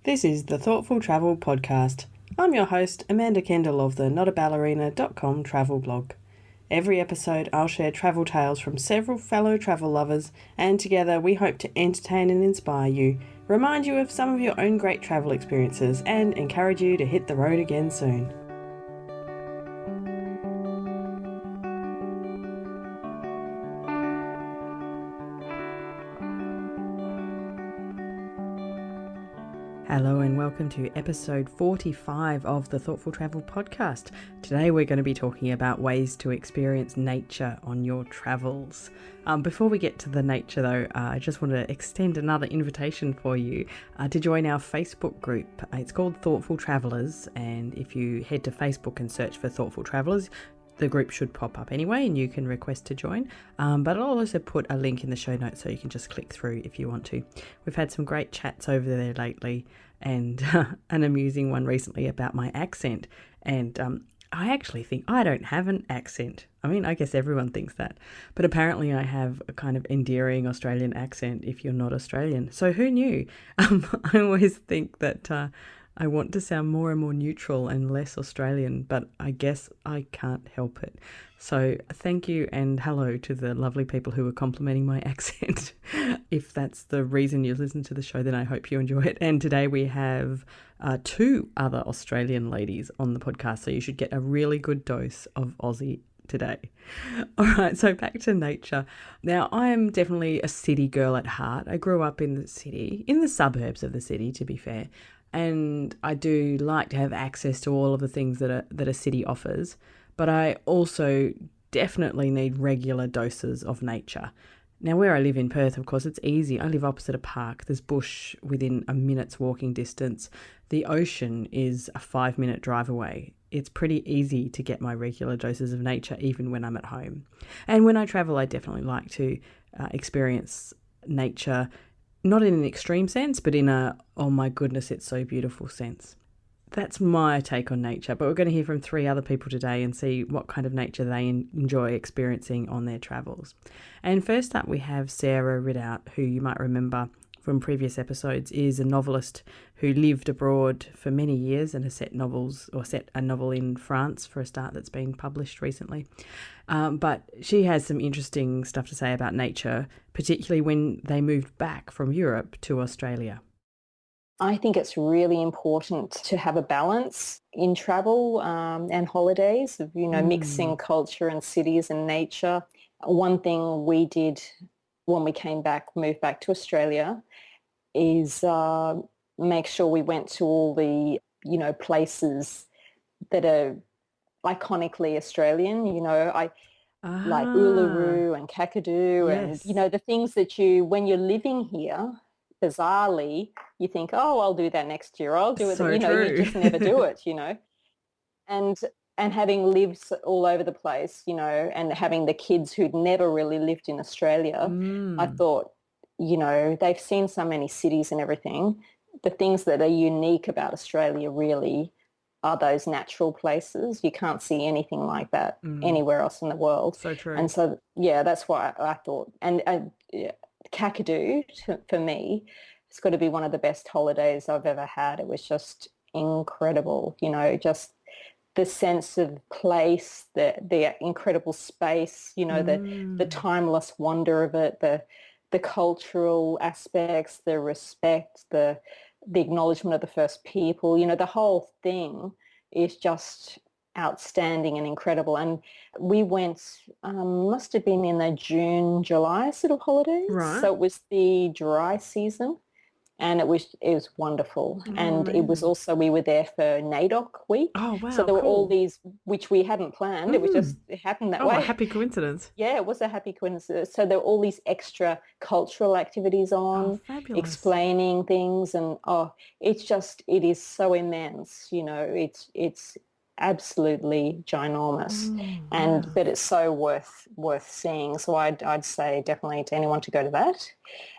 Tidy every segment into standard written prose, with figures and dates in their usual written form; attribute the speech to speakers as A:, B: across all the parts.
A: This is the Thoughtful Travel Podcast. I'm your host, Amanda Kendall of the notaballerina.com travel blog. Every episode, I'll share travel tales from several fellow travel lovers, and together we hope to entertain and inspire you, remind you of some of your own great travel experiences, and encourage you to hit the road again soon. Hello and welcome to episode 45 of the Thoughtful Travel Podcast. Today we're going to be talking about ways to experience nature on your travels. Before we get to the nature though, I just want to extend another invitation for you to join our Facebook group. It's called Thoughtful Travellers, and if you head to Facebook and search for Thoughtful Travellers, the group should pop up anyway and you can request to join, but I'll also put a link in the show notes so you can just click through if you want to. We've had some great chats over there lately, and an amusing one recently about my accent, and I actually think I don't have an accent. I mean, I guess everyone thinks that, but apparently I have a kind of endearing Australian accent if you're not Australian. So who knew? I always think that I want to sound more and more neutral and less Australian, but I guess I can't help it. So thank you and hello to the lovely people who are complimenting my accent. If that's the reason you listen to the show, then I hope you enjoy it. And today we have two other Australian ladies on the podcast, so you should get a really good dose of Aussie today. All right, so back to nature. Now, I am definitely a city girl at heart. I grew up in the city, in the suburbs of the city, to be fair. And I do like to have access to all of the things that a city offers, but I also definitely need regular doses of nature. Now, where I live in Perth, of course, it's easy. I live opposite a park. There's bush within a minute's walking distance. The ocean is a 5-minute drive away. It's pretty easy to get my regular doses of nature even when I'm at home. And when I travel, I definitely like to experience nature, not in an extreme sense, but in a, oh my goodness, it's so beautiful sense. That's my take on nature, but we're going to hear from 3 other people today and see what kind of nature they enjoy experiencing on their travels. And first up, we have Sarah Ridout, who you might remember from previous episodes, is a novelist who lived abroad for many years and has set a novel in France for a start that's been published recently. But she has some interesting stuff to say about nature, particularly when they moved back from Europe to Australia.
B: I think it's really important to have a balance in travel and holidays, of, mixing culture and cities and nature. One thing we did when we moved back to Australia, is make sure we went to all the, places that are iconically Australian, like Uluru and Kakadu,
A: yes.
B: and, the things that when you're living here, bizarrely, you think, oh, I'll do that next year. I'll do it.
A: So
B: You just never do it, And having lived all over the place, and having the kids who'd never really lived in Australia, I thought, they've seen so many cities and everything. The things that are unique about Australia really are those natural places. You can't see anything like that anywhere else in the world.
A: So true.
B: And so, that's why I thought. And Kakadu, for me, it's got to be one of the best holidays I've ever had. It was just incredible, just the sense of place, the incredible space, the timeless wonder of it, the cultural aspects, the respect, the acknowledgement of the first people, the whole thing is just outstanding and incredible. And we went, must have been in the June, July sort of holidays.
A: Right.
B: So it was the dry season. And it was wonderful. And
A: amazing.
B: It was also, we were there for NAIDOC week.
A: Oh, wow.
B: So there were
A: cool.
B: all these, which we hadn't planned. It happened that way.
A: Oh, a happy coincidence.
B: Yeah, it was a happy coincidence. So there were all these extra cultural activities on,
A: fabulous.
B: explaining things. And it is so immense. It's absolutely ginormous, but it's so worth seeing. So I'd say definitely to anyone to go to that.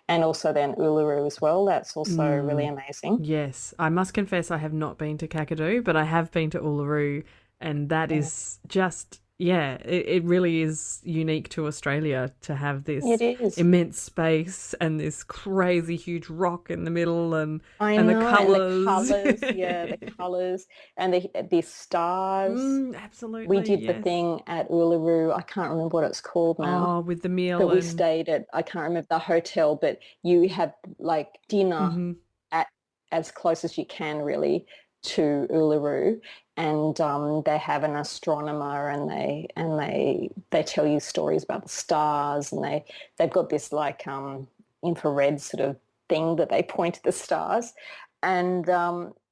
B: And also then Uluru as well. That's also really amazing.
A: Yes. I must confess I have not been to Kakadu, but I have been to Uluru, and that is just, it really is unique to Australia to have
B: It
A: this
B: is.
A: immense space and this crazy huge rock in the middle
B: I
A: and the
B: know, and the
A: colours.
B: colors, yeah, the colors and the stars. We
A: Absolutely,
B: did the
A: yes.
B: thing at Uluru. I can't remember what it's called now,
A: Oh, with the
B: but
A: meal
B: we
A: and
B: stayed at, I can't remember the hotel, but you have like dinner
A: hmm
B: at as close as you can really to Uluru, and they have an astronomer, and they tell you stories about the stars, and they've got this like infrared sort of thing that they point at the stars, and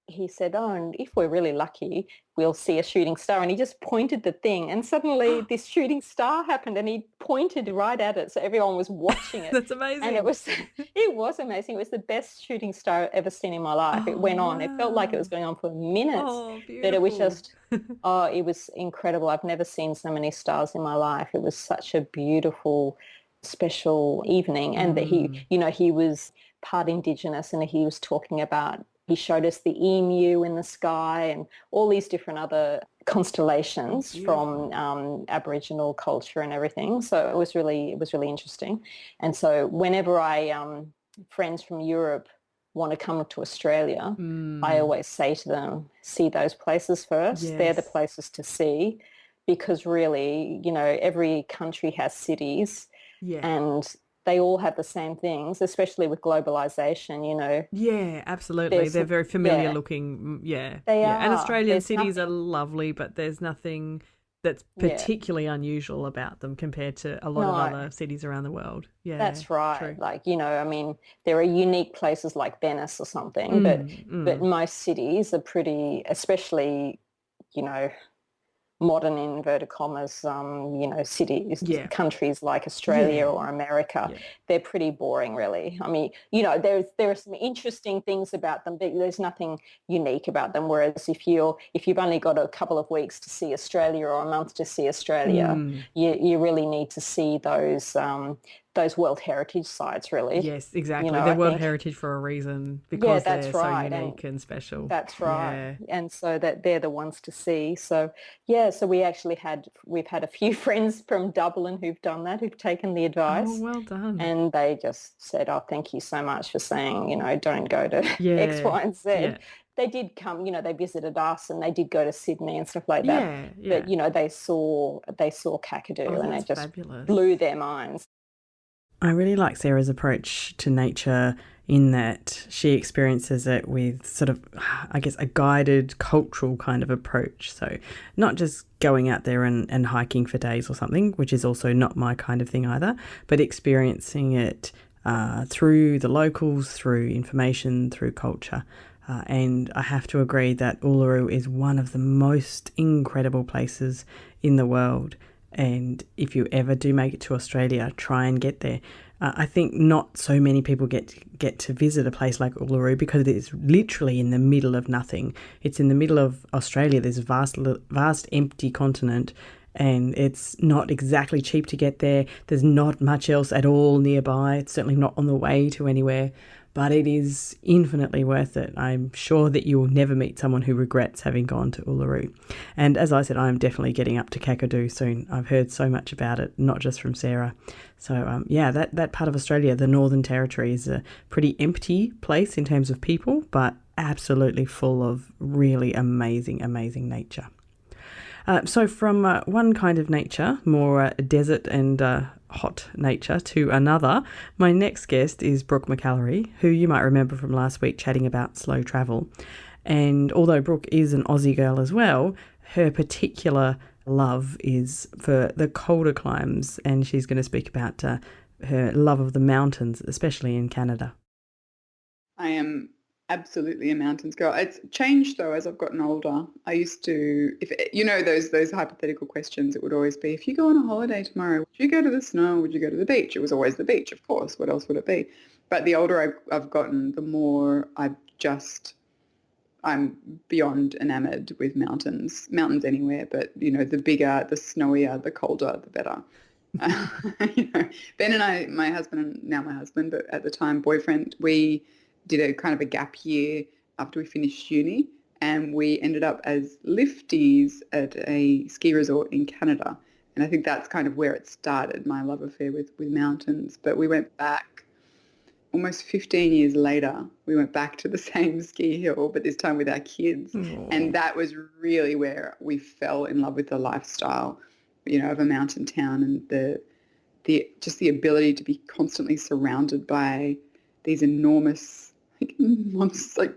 B: he said, oh, and if we're really lucky, we'll see a shooting star. And he just pointed the thing, and suddenly this shooting star happened, and he pointed right at it, so everyone was watching it.
A: that's
B: And it
A: amazing.
B: was it was amazing. It was the best shooting star I've ever seen in my life. It
A: Oh,
B: went on. It felt like it was
A: wow.
B: going on for minutes,
A: Oh,
B: but it was
A: beautiful.
B: just, oh, it was incredible. I've never seen so many stars in my life. It was such a beautiful, special evening. And that
A: Mm,
B: he was part Indigenous, and he was talking about, he showed us the emu in the sky and all these different other
A: oh,
B: constellations from
A: beautiful.
B: Aboriginal culture and everything. So it was really interesting. And so whenever friends from Europe want to come to Australia, I
A: Mm,
B: always say to them, see those places first. They're the
A: yes.
B: places to see, because really, every country has cities,
A: Yeah.
B: and they all have the same things, especially with globalization.
A: Yeah, absolutely.
B: There's,
A: They're very familiar
B: yeah,
A: looking. Yeah,
B: they
A: yeah. And
B: are.
A: Australian
B: There's
A: cities are
B: nothing.
A: lovely, but there's nothing that's
B: Yeah.
A: particularly unusual about them compared to a lot of
B: No,
A: other cities around the world. Yeah,
B: that's right.
A: true.
B: Like, I mean, there are unique places like Venice or something, but
A: Mm.
B: most cities are pretty, especially, you know, modern in inverted commas, cities,
A: Yeah,
B: countries like Australia
A: yeah,
B: or America,
A: yeah.
B: they're pretty boring, really. I mean, there are some interesting things about them, but there's nothing unique about them. Whereas if you've only got a couple of weeks to see Australia or a month to see Australia,
A: Mm.
B: you really need to see those World Heritage sites, really.
A: Yes, exactly. They're
B: I
A: World
B: think,
A: Heritage for a reason
B: yeah,
A: because they're
B: that's
A: so
B: right. And
A: unique and special.
B: that's right.
A: Yeah.
B: And so that they're the ones to see. So yeah, so we've had a few friends from Dublin who've done that, who've taken the
A: Oh,
B: advice,
A: well done.
B: and they just said, oh, thank you so much for saying, don't go to X,
A: Yeah,
B: Y, and Z.
A: yeah,
B: They did come, they visited us, and they did go to Sydney and stuff like that.
A: yeah,
B: But,
A: yeah.
B: they saw
A: Oh,
B: Kakadu, and
A: that's
B: it just
A: fabulous.
B: blew their minds.
A: I really like Sarah's approach to nature in that she experiences it with sort of, I guess, a guided cultural kind of approach. So, not just going out there and hiking for days or something, which is also not my kind of thing either, but experiencing it through the locals, through information, through culture. And I have to agree that Uluru is one of the most incredible places in the world. And if you ever do make it to Australia, try and get there. I think not so many people get to visit a place like Uluru because it is literally in the middle of nothing. It's in the middle of Australia. There's a vast empty continent, and it's not exactly cheap to get there. There's not much else at all nearby. It's certainly not on the way to anywhere, but it is infinitely worth it. I'm sure that you will never meet someone who regrets having gone to Uluru. And as I said, I'm definitely getting up to Kakadu soon. I've heard so much about it, not just from Sarah. So yeah, that part of Australia, the Northern Territory, is a pretty empty place in terms of people, but absolutely full of really amazing, amazing nature. So from one kind of nature, more desert and hot nature, to another, my next guest is Brooke McAlary, who you might remember from last week chatting about slow travel. And although Brooke is an Aussie girl as well, her particular love is for the colder climes, and she's going to speak about her love of the mountains, especially in Canada.
C: I am absolutely a mountains girl. It's changed though as I've gotten older. I used to, if those hypothetical questions, it would always be, if you go on a holiday tomorrow, would you go to the snow? Would you go to the beach? It was always the beach, of course. What else would it be? But the older I've gotten, the more I'm beyond enamored with mountains anywhere. But the bigger, the snowier, the colder, the better. Uh, Ben and I, my husband, and now my husband, but at the time boyfriend, we did a kind of a gap year after we finished uni, and we ended up as lifties at a ski resort in Canada. And I think that's kind of where it started, my love affair with mountains. But we went back almost 15 years later. We went back to the same ski hill, but this time with our kids.
A: Aw.
C: And that was really where we fell in love with the lifestyle, of a mountain town, and the just the ability to be constantly surrounded by these enormous,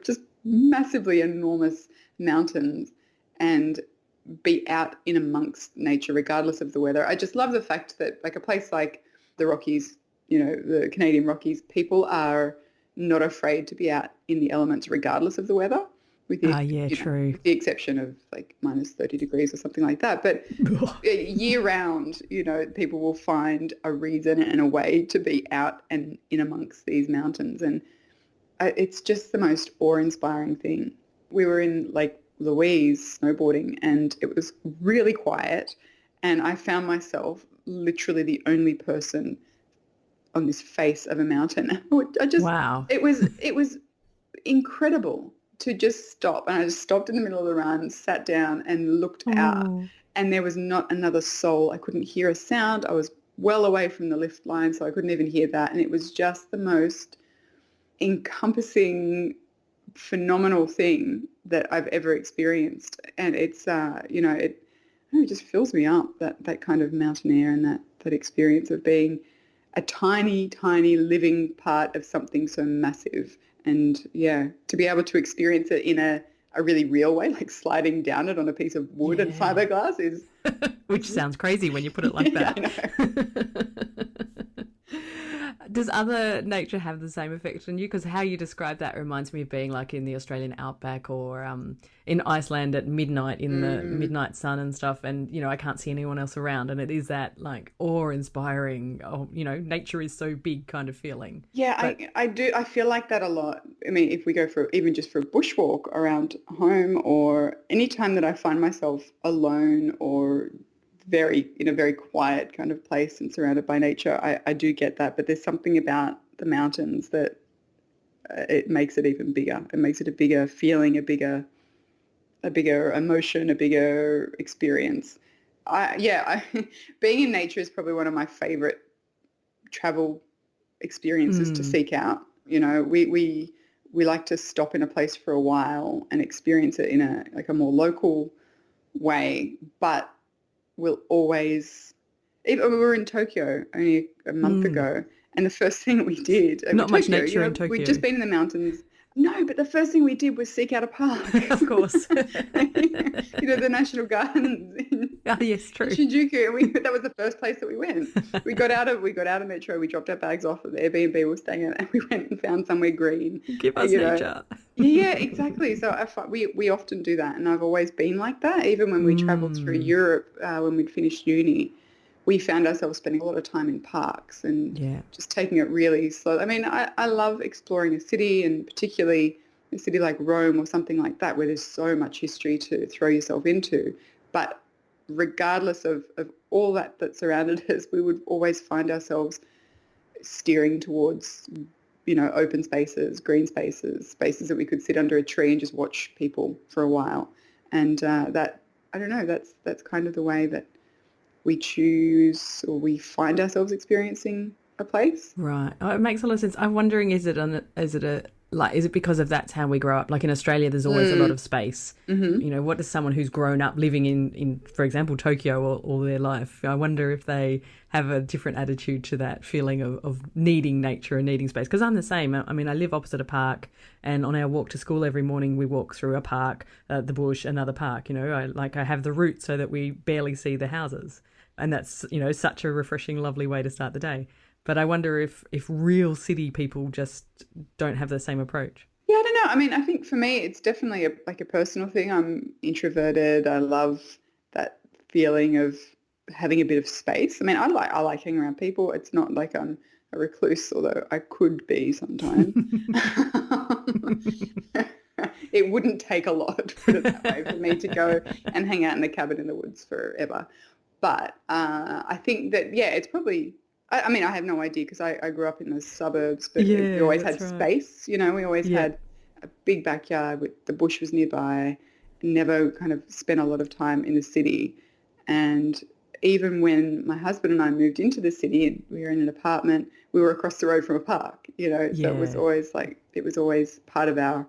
C: just massively enormous mountains, and be out in amongst nature regardless of the weather. I just love the fact that, like, a place like the Rockies, the Canadian Rockies, people are not afraid to be out in the elements regardless of the weather, with
A: true.
C: with the exception of like minus 30 degrees or something like that. But year round, people will find a reason and a way to be out and in amongst these mountains. And it's just the most awe-inspiring thing. We were in Lake Louise snowboarding, and it was really quiet, and I found myself literally the only person on this face of a mountain.
A: Wow.
C: It was incredible to just stop. And I just stopped in the middle of the run, sat down and looked out, and there was not another soul. I couldn't hear a sound. I was well away from the lift line, so I couldn't even hear that. And it was just the most encompassing, phenomenal thing that I've ever experienced. And it's, it just fills me up, that kind of mountain air and that experience of being a tiny, tiny living part of something so massive. And to be able to experience it in a really real way, like sliding down it on a piece of wood and fiberglass is...
A: Which sounds crazy when you put it like that.
C: I know.
A: Does other nature have the same effect on you? Because how you describe that reminds me of being like in the Australian outback, or in Iceland at midnight in the midnight sun and stuff. And, I can't see anyone else around. And it is that like awe-inspiring, nature is so big kind of feeling.
C: Yeah, but I do. I feel like that a lot. I mean, if we go even just for a bushwalk around home, or any time that I find myself alone or in a very quiet kind of place and surrounded by nature, I do get that. But there's something about the mountains that it makes it even bigger. It makes it a bigger feeling, a bigger emotion, a bigger experience. Being in nature is probably one of my favorite travel experiences to seek out. We like to stop in a place for a while and experience it in a more local way, but we'll always... We were in Tokyo only a month ago, and the first thing we did...
A: Not much nature in Tokyo.
C: We'd just been in the mountains. No, but the first thing we did was seek out a park.
A: Of course.
C: The National Gardens in
A: yes, true.
C: Shinjuku. And that was the first place that we went. We got out of Metro, we dropped our bags off at the Airbnb we were staying at, and we went and found somewhere green.
A: Give us nature.
C: Yeah, exactly. So we often do that, and I've always been like that. Even when we travelled through Europe, when we'd finished uni, we found ourselves spending a lot of time in parks and just taking it really slow. I mean, I love exploring a city, and particularly a city like Rome or something like that, where there's so much history to throw yourself into. But regardless of all that surrounded us, we would always find ourselves steering towards, open spaces, green spaces that we could sit under a tree and just watch people for a while. And that's kind of the way that we choose, or we find ourselves experiencing a place.
A: Right. Oh, it makes a lot of sense. I'm wondering, is it because of that's how we grow up? Like in Australia, there's always a lot of space. Mm-hmm. What does someone who's grown up living in, for example, Tokyo all their life? I wonder if they have a different attitude to that feeling of needing nature and needing space. Because I'm the same. I mean, I live opposite a park, and on our walk to school every morning, we walk through a park, the bush, another park. I have the route so that we barely see the houses. And that's, such a refreshing, lovely way to start the day. But I wonder if real city people just don't have the same approach.
C: Yeah, I don't know. I mean, I think for me, it's definitely a personal thing. I'm introverted. I love that feeling of having a bit of space. I mean, I like hanging around people. It's not like I'm a recluse, although I could be sometimes. It wouldn't take a lot, put it that way, for me to go and hang out in the cabin in the woods forever. But I think that, it's probably, I mean, I have no idea because I grew up in the suburbs, but we always had space, we always had a big backyard with the bush was nearby, never kind of spent a lot of time in the city. And even when my husband and I moved into the city and we were in an apartment, we were across the road from a park, you know, so it was
A: Yeah.
C: always part of our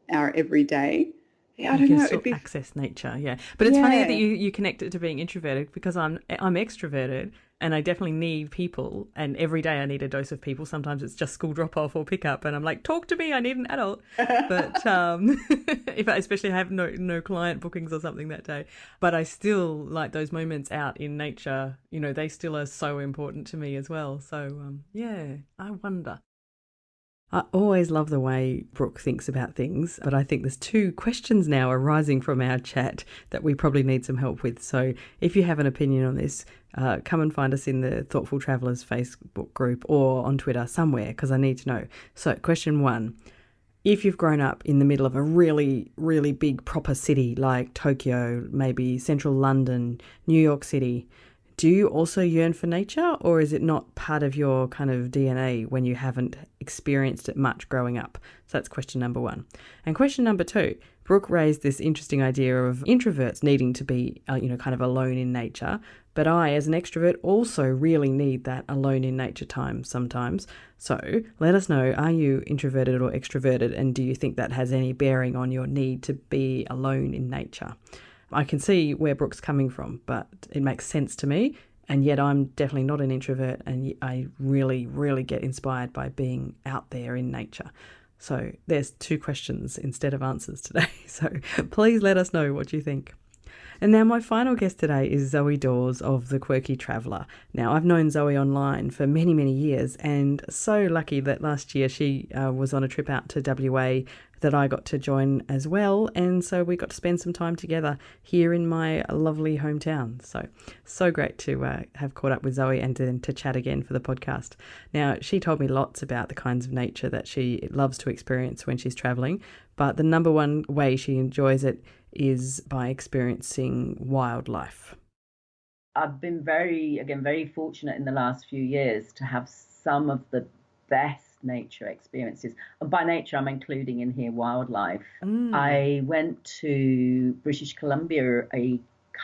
C: everyday. Yeah, I
A: You
C: don't
A: can
C: know.
A: still
C: It'd be,
A: access nature, yeah. But it's funny that
C: yeah.
A: you connect it to being introverted, because I'm extroverted and I definitely need people, and every day I need a dose of people. Sometimes it's just school drop off or pick up and I'm like, talk to me, I need an adult. But if I especially have no client bookings or something that day. But I still like those moments out in nature, you know, they still are so important to me as well. So yeah, I wonder. I always love the way Brooke thinks about things, but I think there's two questions now arising from our chat that we probably need some help with. So if you have an opinion on this, come and find us in the Thoughtful Travellers Facebook group or on Twitter somewhere, because I need to know. So question one, if you've grown up in the middle of a really, really big proper city like Tokyo, maybe central London, New York City, do you also yearn for nature, or is it not part of your kind of DNA when you haven't experienced it much growing up? So that's question number one. And question number two, Brooke raised this interesting idea of introverts needing to be, kind of alone in nature. But I, as an extrovert, also really need that alone in nature time sometimes. So let us know, are you introverted or extroverted? And do you think that has any bearing on your need to be alone in nature? I can see where Brooke's coming from, but it makes sense to me. And yet I'm definitely not an introvert, and I really, really get inspired by being out there in nature. So there's two questions instead of answers today. So please let us know what you think. And now my final guest today is Zoë Dawes of The Quirky Traveller. Now, I've known Zoë online for many, many years, and so lucky that last year she was on a trip out to WA that I got to join as well. And so we got to spend some time together here in my lovely hometown. So great to have caught up with Zoë and then to chat again for the podcast. Now, she told me lots about the kinds of nature that she loves to experience when she's travelling, but the number one way she enjoys it is by experiencing wildlife.
D: I've been very fortunate in the last few years to have some of the best nature experiences. And by nature, I'm including in here wildlife. I went to British Columbia a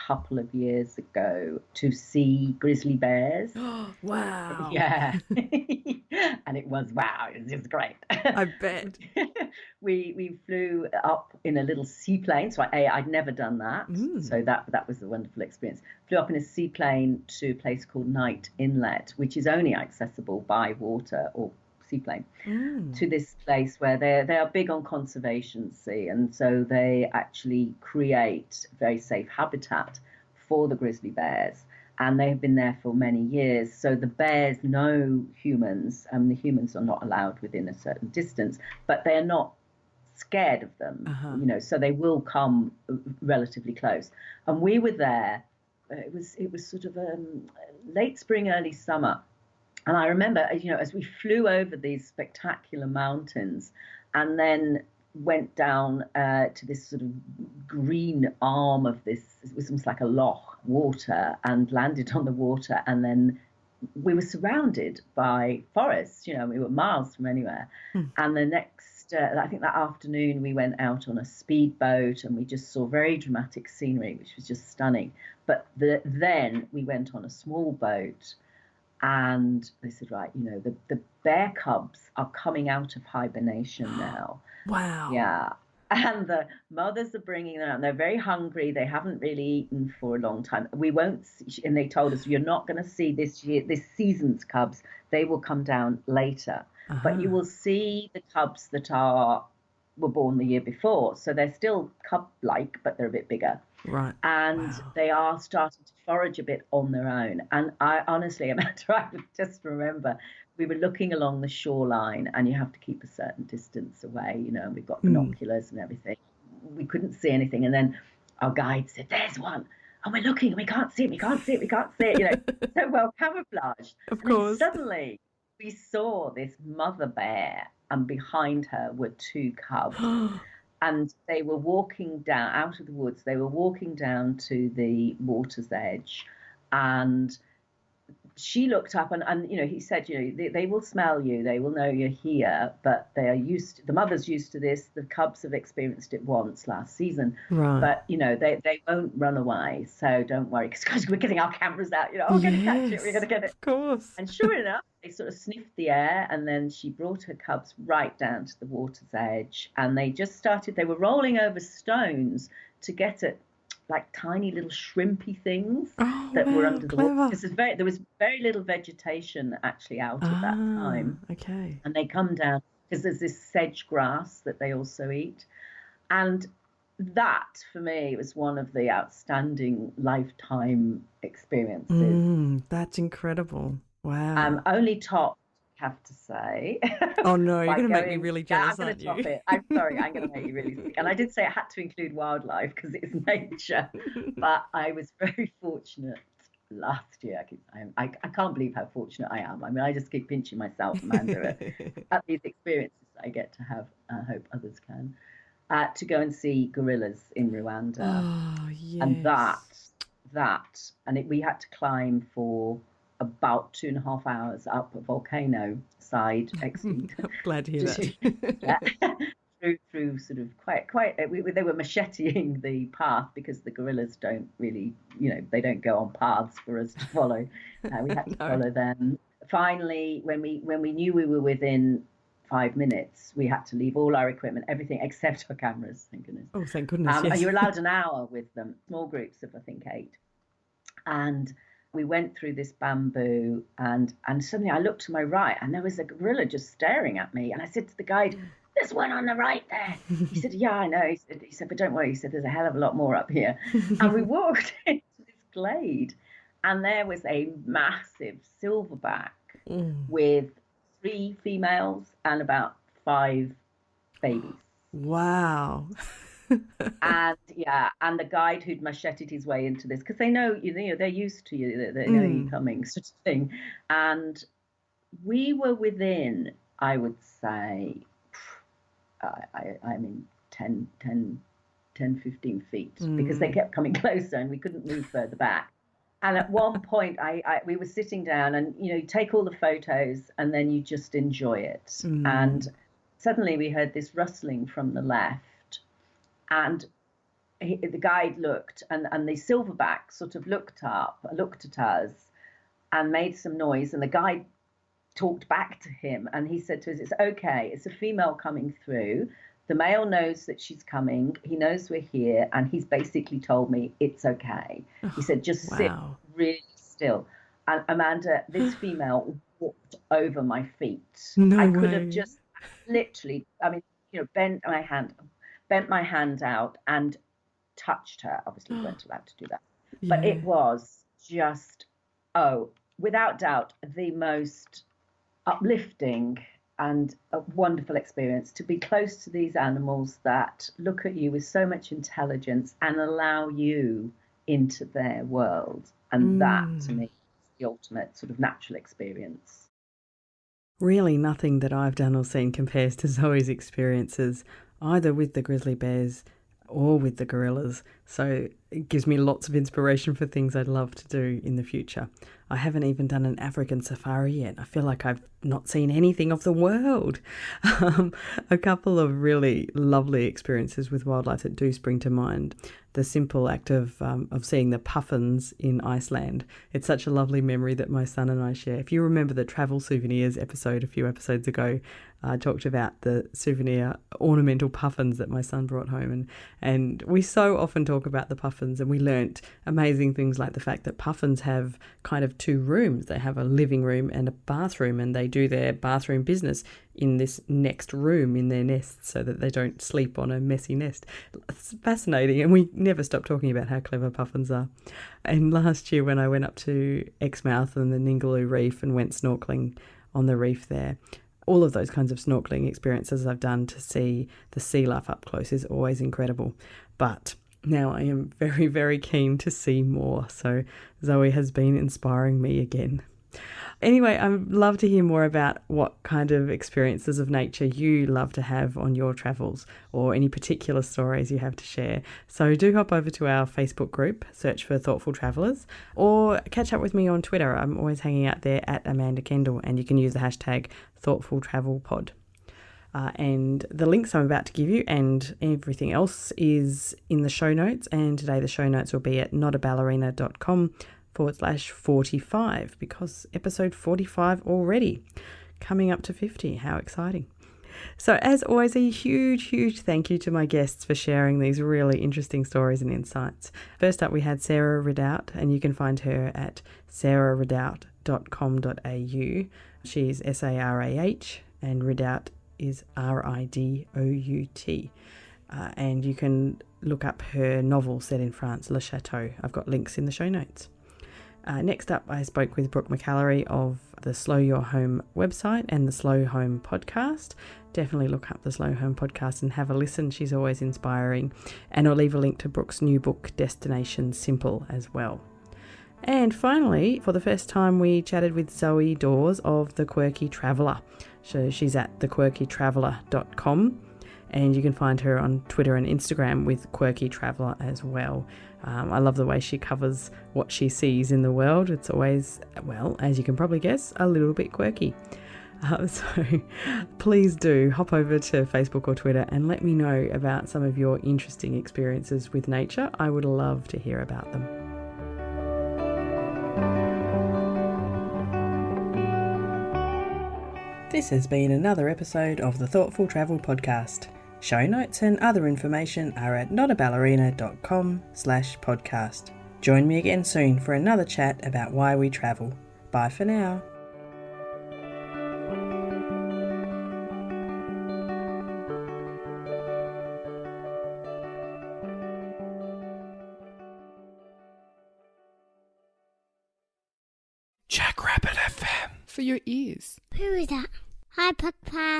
D: couple of years ago to see grizzly bears.
A: Wow.
D: Yeah. And it was great.
A: I bet.
D: We flew up in a little seaplane. So I'd never done that. So that was a wonderful experience. Flew up in a seaplane to a place called Knight Inlet, which is only accessible by water or seaplane, to this place where they are big on conservation, and so they actually create very safe habitat for the grizzly bears, and they have been there for many years. So the bears know humans, and the humans are not allowed within a certain distance, but they are not scared of them, so they will come relatively close. And we were there. It was sort of late spring, early summer. And I remember, as we flew over these spectacular mountains and then went down to this sort of green arm of this, it was almost like a loch, water, and landed on the water. And then we were surrounded by forests, we were miles from anywhere. And the next, I think that afternoon, we went out on a speedboat and we just saw very dramatic scenery, which was just stunning. But then we went on a small boat. And they said, right, the bear cubs are coming out of hibernation now.
A: Wow.
D: Yeah. And the mothers are bringing them out. They're very hungry. They haven't really eaten for a long time. We won't see, and they told us, you're not going to see this season's cubs. They will come down later. But you will see the cubs that were born the year before. So they're still cub-like, but they're a bit bigger.
A: Right.
D: And they are starting to forage a bit on their own. And I honestly, I just remember we were looking along the shoreline, and you have to keep a certain distance away, and we've got binoculars and everything. We couldn't see anything. And then our guide said, there's one. And we're looking, and we can't see it, so well camouflaged.
A: Of course.
D: And suddenly we saw this mother bear, and behind her were two cubs. And they were walking down out of the woods. They were walking down to the water's edge, and she looked up and he said, they will smell you, they will know you're here, but the mother's used to this. The cubs have experienced it once last season,
A: right?
D: But they won't run away, so don't worry, because we're getting our cameras out. We're going to catch it, we're going to get it,
A: of course.
D: And sure enough, they sort of sniffed the air, and then she brought her cubs right down to the water's edge, and they were rolling over stones to get at like tiny little shrimpy things that were under the water. There was very little vegetation actually out at that time.
A: Okay.
D: And they come down because there's this sedge grass that they also eat. And that, for me, was one of the outstanding lifetime experiences.
A: That's incredible. Wow.
D: Only topped, I have to say.
A: Oh, no, you're going to make me really jealous,
D: I'm going to top it. I'm sorry, I'm going to make you really sick. And I did say it had to include wildlife because it's nature. But I was very fortunate last year. I can't believe how fortunate I am. I mean, I just keep pinching myself, Amanda, at these experiences that I get to have. I hope others can. To go and see gorillas in Rwanda.
A: Oh, yes.
D: And we had to climb for about 2.5 hours up a volcano side.
A: I'm glad to hear that.
D: through sort of quite they were macheteing the path because the gorillas don't really, they don't go on paths for us to follow. We had to follow them. Finally, when we knew we were within 5 minutes, we had to leave all our equipment, everything except our cameras, thank goodness.
A: Oh, thank goodness, yes.
D: And you're allowed an hour with them, small groups of, I think, 8. And we went through this bamboo, and suddenly I looked to my right, and there was a gorilla just staring at me. And I said to the guide, "There's one on the right there." He said, "Yeah, I know." He said, "But don't worry." He said, "There's a hell of a lot more up here." And we walked into this glade, and there was a massive silverback with 3 females and about 5 babies.
A: Wow.
D: And the guide who'd macheted his way into this, because they know, they're used to you, they know you coming, sort of thing. And we were within, I would say, I mean, 10, 15 feet, because they kept coming closer and we couldn't move further back. And at one point, we were sitting down, and you take all the photos, and then you just enjoy it. And suddenly we heard this rustling from the left. And the guide looked, and the silverback sort of looked at us and made some noise. And the guide talked back to him, and he said to us, "It's okay, it's a female coming through. The male knows that she's coming. He knows we're here, and he's basically told me it's okay." He said, "Just sit really still." And Amanda, this female walked over my feet. I could have just literally, bent my hand out and touched her. Obviously, we weren't allowed to do that. Yeah. But it was just, without doubt, the most uplifting and a wonderful experience to be close to these animals that look at you with so much intelligence and allow you into their world. And that, to me, is the ultimate sort of natural experience.
A: Really, nothing that I've done or seen compares to Zoe's experiences, either with the grizzly bears or with the gorillas. So it gives me lots of inspiration for things I'd love to do in the future. I haven't even done an African safari yet. I feel like I've not seen anything of the world. A couple of really lovely experiences with wildlife that do spring to mind. The simple act of seeing the puffins in Iceland. It's such a lovely memory that my son and I share. If you remember the travel souvenirs episode a few episodes ago, I talked about the souvenir ornamental puffins that my son brought home. And we so often talk about the puffins, and we learnt amazing things like the fact that puffins have kind of 2 rooms. They have a living room and a bathroom, and they do their bathroom business in this next room in their nest so that they don't sleep on a messy nest. It's fascinating, and we never stop talking about how clever puffins are. And last year when I went up to Exmouth and the Ningaloo Reef and went snorkeling on the reef there, all of those kinds of snorkeling experiences I've done to see the sea life up close is always incredible. But now I am very, very keen to see more. So Zoe has been inspiring me again. Anyway, I'd love to hear more about what kind of experiences of nature you love to have on your travels, or any particular stories you have to share. So do hop over to our Facebook group, search for Thoughtful Travellers, or catch up with me on Twitter. I'm always hanging out there at Amanda Kendall, and you can use the hashtag ThoughtfulTravelPod. And the links I'm about to give you and everything else is in the show notes. And today the show notes will be at notaballerina.com/45, because episode 45 already, coming up to 50. How exciting. So as always, a huge thank you to my guests for sharing these really interesting stories and insights. First up, we had Sarah Ridout, and you can find her at sarahridout.com.au. She's SARAH, and Ridout is RIDOUT. And you can look up her novel set in France, Le Chateau. I've got links in the show notes. Next up, I spoke with Brooke McAlary of the Slow Your Home website and the Slow Home podcast. Definitely look up the Slow Home podcast and have a listen. She's always inspiring. And I'll leave a link to Brooke's new book, Destination Simple, as well. And finally, for the first time, we chatted with Zoë Dawes of The Quirky Traveller. So she's at thequirkytraveller.com, and you can find her on Twitter and Instagram with Quirky Traveller as well. I love the way she covers what she sees in the world. It's always, well, as you can probably guess, a little bit quirky. So please do hop over to Facebook or Twitter and let me know about some of your interesting experiences with nature. I would love to hear about them. This has been another episode of the Thoughtful Travel Podcast. Show notes and other information are at notaballerina.com/podcast. Join me again soon for another chat about why we travel. Bye for now.
E: Jackrabbit FM for your ears.
F: Who is that? Hi, Podcast.